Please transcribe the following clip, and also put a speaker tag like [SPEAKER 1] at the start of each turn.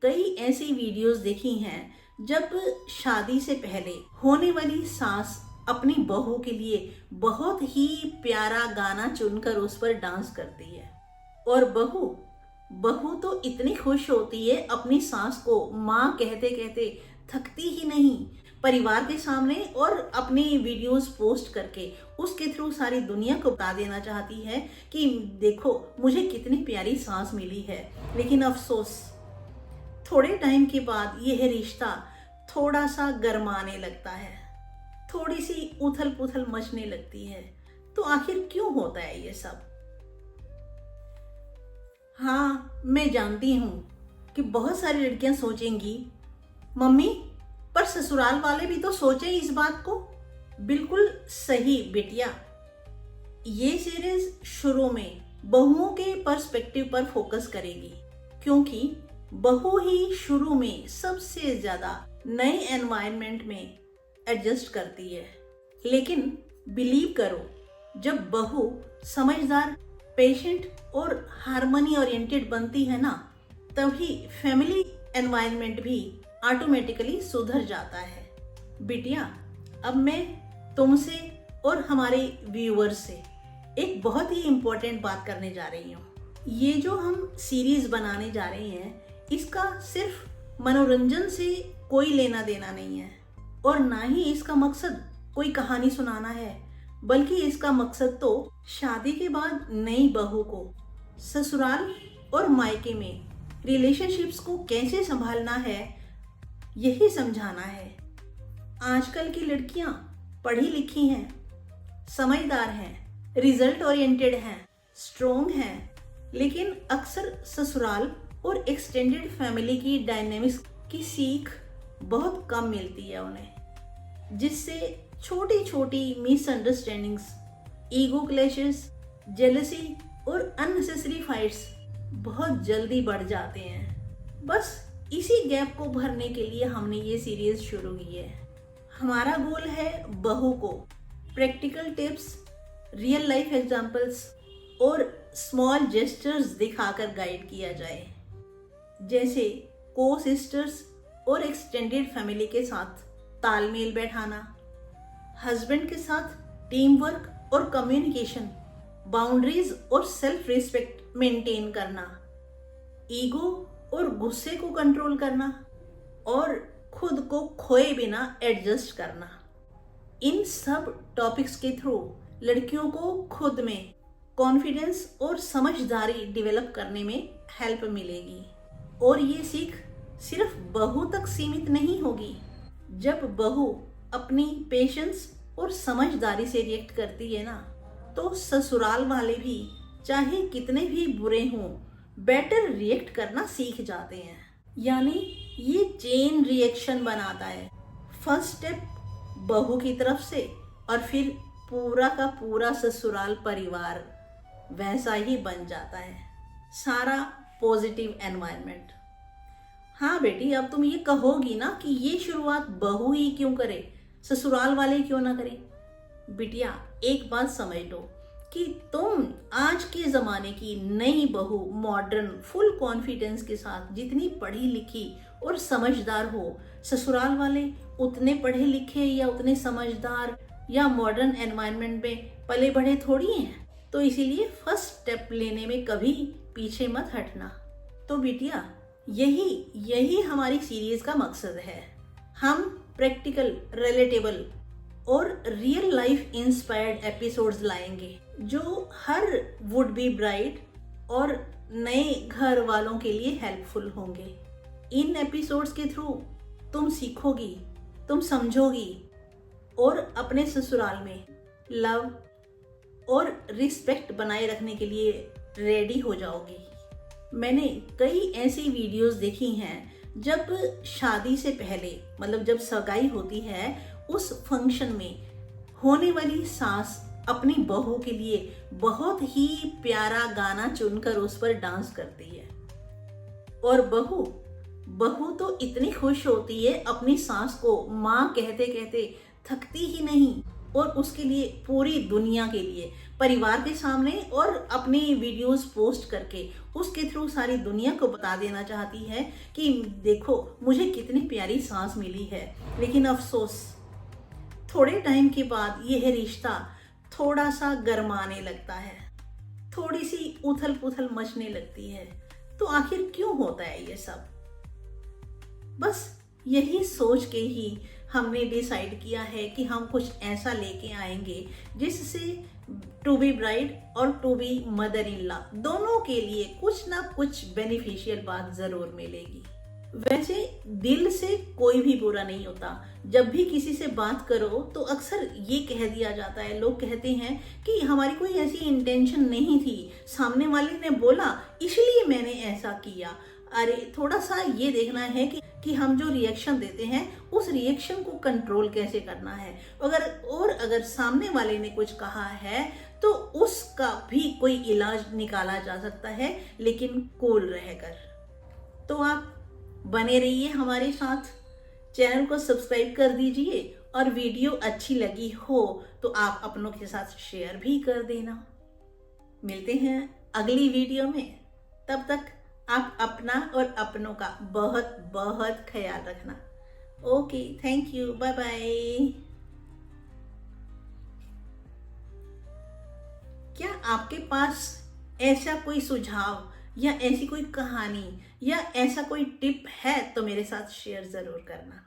[SPEAKER 1] कई ऐसी वीडियोस देखी हैं जब शादी से पहले होने वाली सास अपनी बहू के लिए बहुत ही प्यारा गाना चुनकर उस पर डांस करती है। और बहू बहू तो इतनी खुश होती है, अपनी सास को माँ कहते कहते थकती ही नहीं। परिवार के सामने और अपनी वीडियोस पोस्ट करके उसके थ्रू सारी दुनिया को बता देना चाहती है कि देखो मुझे कितनी प्यारी सास मिली है। लेकिन अफसोस, थोड़े टाइम के बाद यह रिश्ता थोड़ा सा गरमाने लगता है, थोड़ी सी उथल पुथल मचने लगती है। तो आखिर क्यों होता है ये सब? हाँ, मैं जानती हूँ कि बहुत सारी लड़कियां सोचेंगी, मम्मी पर ससुराल वाले भी तो सोचें इस बात को। बिल्कुल सही बेटिया, ये सीरीज शुरू में बहुओं के पर्सपेक्टिव पर फोकस करेगी, क्योंकि बहू ही शुरू में सबसे ज्यादा नए एनवायरनमेंट में एडजस्ट करती है। लेकिन बिलीव करो, जब बहू समझदार, पेशेंट और हार्मनी ओरिएंटेड बनती है ना, तभी फैमिली एनवायरनमेंट भी ऑटोमेटिकली सुधर जाता है। बिटिया, अब मैं तुमसे और हमारे व्यूअर्स से एक बहुत ही इम्पोर्टेंट बात करने जा रही हूँ। ये जो हम सीरीज बनाने जा रहे हैं, इसका सिर्फ मनोरंजन से कोई लेना देना नहीं है, और ना ही इसका मकसद कोई कहानी सुनाना है, बल्कि इसका मकसद तो शादी के बाद नई बहू को ससुराल और मायके में रिलेशनशिप्स को कैसे संभालना है, यही समझाना है। आजकल की लड़कियां पढ़ी लिखी हैं, समझदार हैं, रिजल्ट ओरिएंटेड हैं, स्ट्रोंग हैं, लेकिन अक्सर ससुराल और एक्सटेंडेड फैमिली की डायनेमिक्स की सीख बहुत कम मिलती है उन्हें, जिससे छोटी छोटी मिसअंडरस्टैंडिंग्स, ईगो क्लैशेस, जेलसी और अननेसेसरी फाइट्स बहुत जल्दी बढ़ जाते हैं। बस इसी गैप को भरने के लिए हमने ये सीरीज शुरू की है। हमारा गोल है बहू को practical tips, real life examples और स्मॉल जेस्चर्स दिखाकर गाइड किया जाए, जैसे को सिस्टर्स और एक्सटेंडेड फैमिली के साथ तालमेल बैठाना, हस्बैंड के साथ टीम वर्क और कम्युनिकेशन, बाउंड्रीज और सेल्फ रिस्पेक्ट मेंटेन करना, ईगो और गुस्से को कंट्रोल करना, और खुद को खोए बिना एडजस्ट करना। इन सब टॉपिक्स के थ्रू लड़कियों को खुद में कॉन्फिडेंस और समझदारी डेवलप करने में हेल्प मिलेगी। और ये सीख सिर्फ बहू तक सीमित नहीं होगी। जब बहू अपनी पेशेंस और समझदारी से रिएक्ट करती है ना, तो ससुराल वाले भी चाहे कितने भी बुरे हों, बेटर रिएक्ट करना सीख जाते हैं। यानी ये चेन रिएक्शन बनाता है। फर्स्ट स्टेप बहू की तरफ से, और फिर पूरा का पूरा ससुराल परिवार वैसा ही बन जाता है, सारा पॉजिटिव एनवायरनमेंट। हाँ बेटी, अब तुम ये कहोगी ना कि ये शुरुआत बहू ही क्यों करे, ससुराल वाले क्यों ना करें। बिटिया, एक बात समझ लो कि तुम आज के ज़माने की नई बहू, मॉडर्न, फुल कॉन्फिडेंस के साथ जितनी पढ़ी लिखी और समझदार हो, ससुराल वाले उतने पढ़े लिखे या उतने समझदार या मॉडर्न एनवायरनमेंट में पले बढ़े थोड़ी हैं। तो इसीलिए फर्स्ट स्टेप लेने में कभी पीछे मत हटना। तो बिटिया, यही हमारी सीरीज का मकसद है। हम प्रैक्टिकल, रिलेटेबल और रियल लाइफ इंस्पायर्ड एपिसोड्स लाएंगे, जो हर वुड बी ब्राइड और नए घर वालों के लिए हेल्पफुल होंगे। इन एपिसोड्स के थ्रू तुम सीखोगी, तुम समझोगी और अपने ससुराल में लव और रिस्पेक्ट बनाए रखने के लिए रेडी हो जाओगी। मैंने कई ऐसी वीडियोस देखी हैं जब शादी से पहले, मतलब जब सगाई होती है, उस फंक्शन में होने वाली सास अपनी बहू के लिए बहुत ही प्यारा गाना चुनकर उस पर डांस करती है। और बहू तो इतनी खुश होती है, अपनी सास को माँ कहते कहते थकती ही नहीं। और उसके लिए पूरी दुनिया के लिए परिवार के सामने और अपनी वीडियोस पोस्ट करके उसके थ्रू सारी दुनिया को बता देना चाहती है कि देखो मुझे कितनी प्यारी सांस मिली है। लेकिन अफसोस थोड़े टाइम के बाद यह रिश्ता थोड़ा सा गरमाने लगता है, थोड़ी सी उथल पुथल मचने लगती है। तो आखिर क्यों होता है ये सब? बस यही सोच के ही हमने डिसाइड किया है कि हम कुछ ऐसा लेके आएंगे जिससे टू बी ब्राइड और to be mother in law दोनों के लिए कुछ ना कुछ बेनिफिशियल बात जरूर मिलेगी। वैसे दिल से कोई भी बुरा नहीं होता। जब भी किसी से बात करो तो अक्सर ये कह दिया जाता है, लोग कहते हैं कि हमारी कोई ऐसी इंटेंशन नहीं थी, सामने वाले ने बोला इसलिए मैंने ऐसा किया। अरे थोड़ा सा ये देखना है कि हम जो रिएक्शन देते हैं उस रिएक्शन को कंट्रोल कैसे करना है। अगर सामने वाले ने कुछ कहा है तो उसका भी कोई इलाज निकाला जा सकता है, लेकिन कूल रहकर। तो आप बने रहिए हमारे साथ, चैनल को सब्सक्राइब कर दीजिए और वीडियो अच्छी लगी हो तो आप अपनों के साथ शेयर भी कर देना। मिलते हैं अगली वीडियो में, तब तक आप अपना और अपनों का बहुत बहुत ख्याल रखना। Okay, thank you, bye bye. क्या आपके पास ऐसा कोई सुझाव या ऐसी कोई कहानी या ऐसा कोई टिप है तो मेरे साथ शेयर जरूर करना।